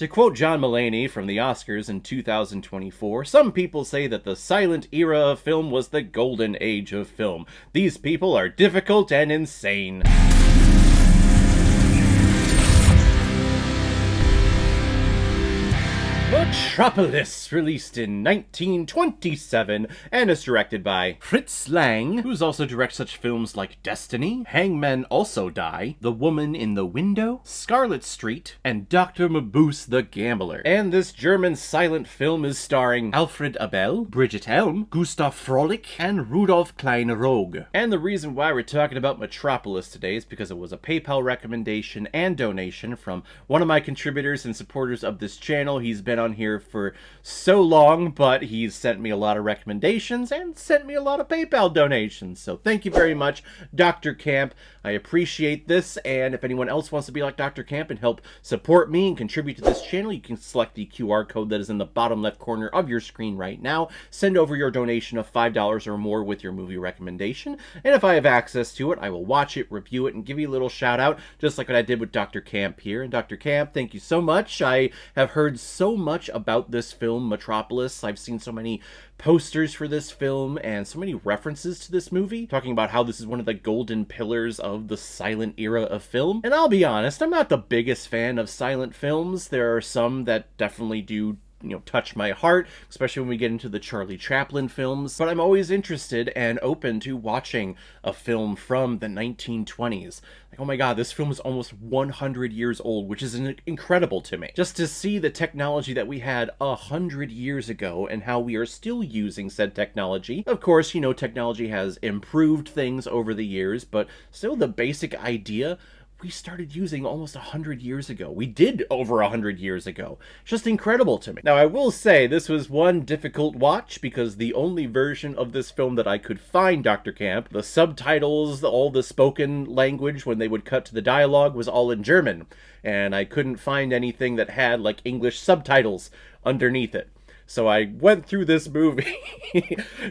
To quote John Mulaney from the Oscars in 2024, some people say that the silent era of film was the golden age of film. These people are difficult and insane. Metropolis, released in 1927, and is directed by Fritz Lang, who's also directed such films like Destiny, Hangmen Also Die, The Woman in the Window, Scarlet Street, and Dr. Mabuse the Gambler. And this German silent film is starring Alfred Abel, Brigitte Helm, Gustav Frohlich, and Rudolf KLEIN-ROGGE. And the reason why we're talking about Metropolis today is because it was a PayPal recommendation and donation from one of my contributors and supporters of this channel. He's been on here for so long, but he's sent me a lot of recommendations and sent me a lot of PayPal donations. So thank you very much, Dr. Camp. I appreciate this, and if anyone else wants to be like Dr. Camp and help support me and contribute to this channel, you can select the QR code that is in the bottom left corner of your screen right now. Send over your donation of $5 or more with your movie recommendation, and if I have access to it, I will watch it, review it, and give you a little shout out, just like what I did with Dr. Camp here. And Dr. Camp, thank you so much. I have heard so much about this film, Metropolis. I've seen so many posters for this film and so many references to this movie, talking about how this is one of the golden pillars of the silent era of film. And I'll be honest, I'm not the biggest fan of silent films. There are some that definitely do, touch my heart, especially when we get into the Charlie Chaplin films, but I'm always interested and open to watching a film from the 1920s. Like, oh my god, this film is almost 100 years old, which is incredible to me. Just to see the technology that we had 100 years ago and how we are still using said technology. Of course, technology has improved things over the years, but still the basic idea we started using almost 100 years ago. We did over 100 years ago. Just incredible to me. Now, I will say this was one difficult watch because the only version of this film that I could find, Dr. Camp, the subtitles, all the spoken language when they would cut to the dialogue was all in German. And I couldn't find anything that had like English subtitles underneath it. So I went through this movie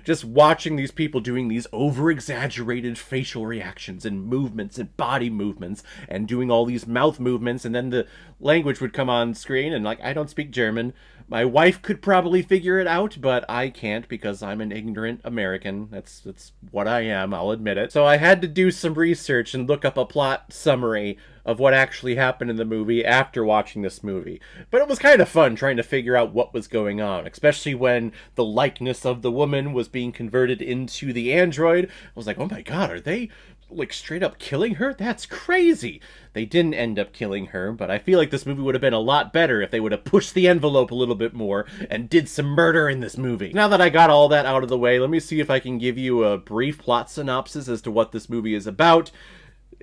just watching these people doing these over-exaggerated facial reactions and movements and body movements and doing all these mouth movements, and then the language would come on screen, and I don't speak German. My wife could probably figure it out, but I can't because I'm an ignorant American. That's what I am, I'll admit it. So I had to do some research and look up a plot summary of what actually happened in the movie after watching this movie. But it was kind of fun trying to figure out what was going on, especially when the likeness of the woman was being converted into the android. I was like, oh my god, are they straight up killing her? That's crazy. They didn't end up killing her, but I feel like this movie would have been a lot better if they would have pushed the envelope a little bit more and did some murder in this movie. Now that I got all that out of the way, let me see if I can give you a brief plot synopsis as to what this movie is about.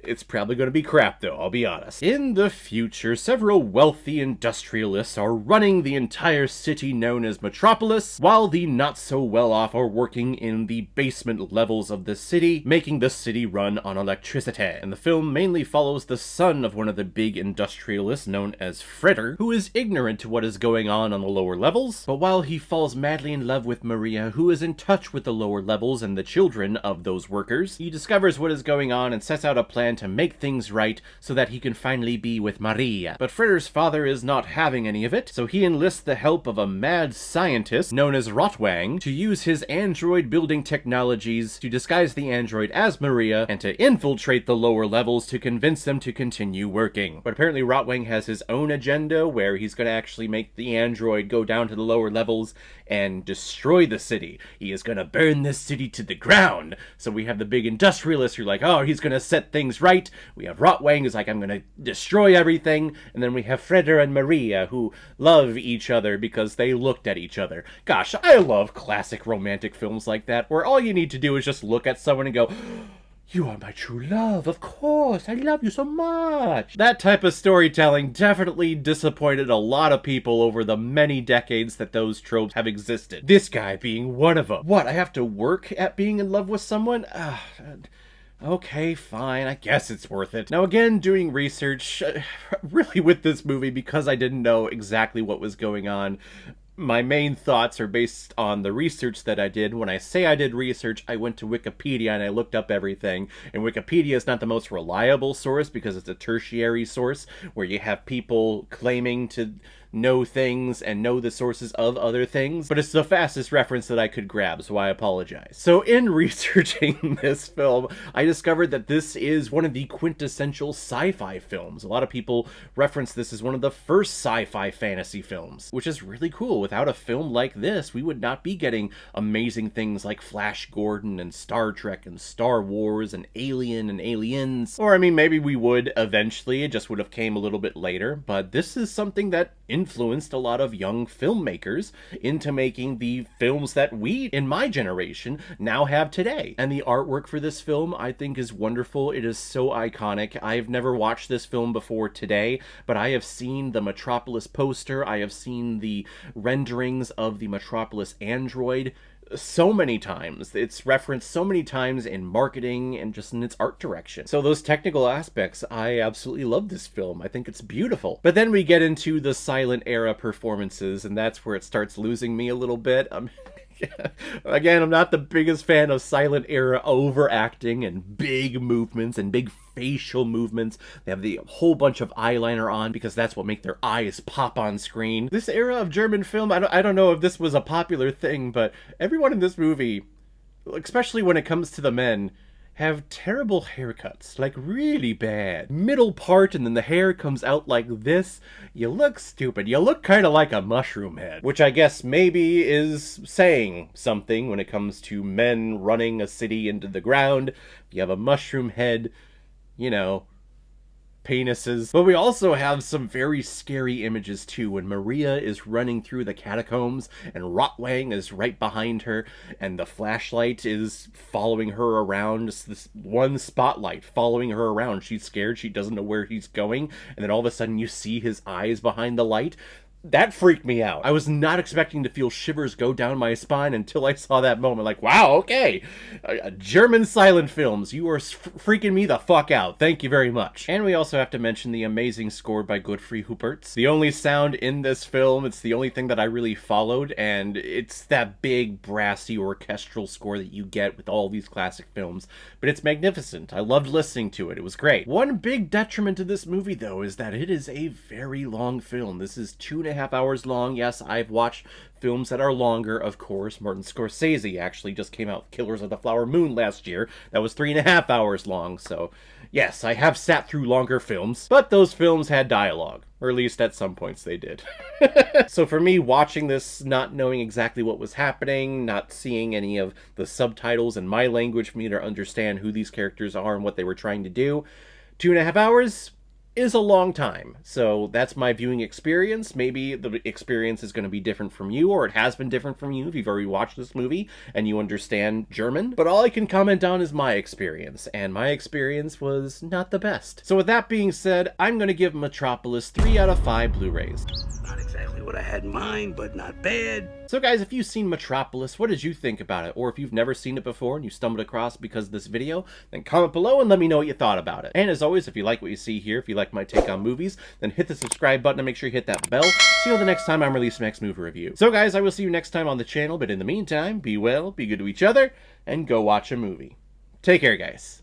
It's probably going to be crap, though, I'll be honest. In the future, several wealthy industrialists are running the entire city known as Metropolis, while the not-so-well-off are working in the basement levels of the city, making the city run on electricity. And the film mainly follows the son of one of the big industrialists, known as Fritter, who is ignorant to what is going on the lower levels, but while he falls madly in love with Maria, who is in touch with the lower levels and the children of those workers, he discovers what is going on and sets out a plan to make things right so that he can finally be with Maria. But Fritter's father is not having any of it, so he enlists the help of a mad scientist known as Rotwang to use his android building technologies to disguise the android as Maria and to infiltrate the lower levels to convince them to continue working. But apparently Rotwang has his own agenda where he's going to actually make the android go down to the lower levels and destroy the city. He is going to burn this city to the ground. So we have the big industrialists who are like, oh, he's going to set things right. We have Rotwang who's like, I'm going to destroy everything. And then we have Freder and Maria who love each other because they looked at each other. Gosh, I love classic romantic films like that where all you need to do is just look at someone and go, you are my true love, of course, I love you so much. That type of storytelling definitely disappointed a lot of people over the many decades that those tropes have existed. This guy being one of them. What, I have to work at being in love with someone? Okay, fine, I guess it's worth it. Now again, doing research, really with this movie, because I didn't know exactly what was going on, my main thoughts are based on the research that I did. When I say I did research, I went to Wikipedia and I looked up everything. And Wikipedia is not the most reliable source because it's a tertiary source where you have people claiming to know things and know the sources of other things, but it's the fastest reference that I could grab, so I apologize. So in researching this film, I discovered that this is one of the quintessential sci-fi films. A lot of people reference this as one of the first sci-fi fantasy films, which is really cool. Without a film like this, we would not be getting amazing things like Flash Gordon and Star Trek and Star Wars and Alien and Aliens. Or, I mean, maybe we would eventually, it just would have came a little bit later, but this is something that influenced a lot of young filmmakers into making the films that we, in my generation, now have today. And the artwork for this film, I think, is wonderful. It is so iconic. I've never watched this film before today, but I have seen the Metropolis poster, I have seen the renderings of the Metropolis android so many times. It's referenced so many times in marketing and just in its art direction. So those technical aspects, I absolutely love this film. I think it's beautiful. But then we get into the silent era performances, and that's where it starts losing me a little bit. Again, I'm not the biggest fan of silent era overacting and big movements and big facial movements. They have the whole bunch of eyeliner on because that's what make their eyes pop on screen. This era of German film, I don't know if this was a popular thing, but everyone in this movie, especially when it comes to the men, have terrible haircuts, like really bad. Middle part and then the hair comes out like this. You look stupid. You look kind of like a mushroom head, which I guess maybe is saying something when it comes to men running a city into the ground. If you have a mushroom head, you know, penises. But we also have some very scary images too, when Maria is running through the catacombs and Rotwang is right behind her and the flashlight is following her around, just this one spotlight following her around. She's scared, she doesn't know where he's going, and then all of a sudden you see his eyes behind the light. That freaked me out. I was not expecting to feel shivers go down my spine until I saw that moment. Like, wow, okay. German silent films, you are freaking me the fuck out. Thank you very much. And we also have to mention the amazing score by Gottfried Huppertz. The only sound in this film, it's the only thing that I really followed, and it's that big, brassy, orchestral score that you get with all these classic films. But it's magnificent. I loved listening to it. It was great. One big detriment to this movie, though, is that it is a very long film. This is 2.5 hours long. Yes, I've watched films that are longer, of course. Martin Scorsese actually just came out with Killers of the Flower Moon last year. That was 3.5 hours long, so yes, I have sat through longer films, but those films had dialogue. Or at least at some points they did. So for me, watching this, not knowing exactly what was happening, not seeing any of the subtitles in my language for me to understand who these characters are and what they were trying to do, 2.5 hours is a long time. So that's my viewing experience. Maybe the experience is going to be different from you, or it has been different from you if you've already watched this movie and you understand German. But all I can comment on is my experience, and my experience was not the best. So with that being said, I'm going to give Metropolis 3 out of 5 Blu-rays. Not exactly what I had in mind, but not bad. So guys, if you've seen Metropolis, what did you think about it? Or if you've never seen it before and you stumbled across it because of this video, then comment below and let me know what you thought about it. And as always, if you like what you see here, if you like my take on movies, then hit the subscribe button and make sure you hit that bell. See you the next time I'm releasing my next movie review. So guys, I will see you next time on the channel, but in the meantime, be well, be good to each other, and go watch a movie. Take care, guys.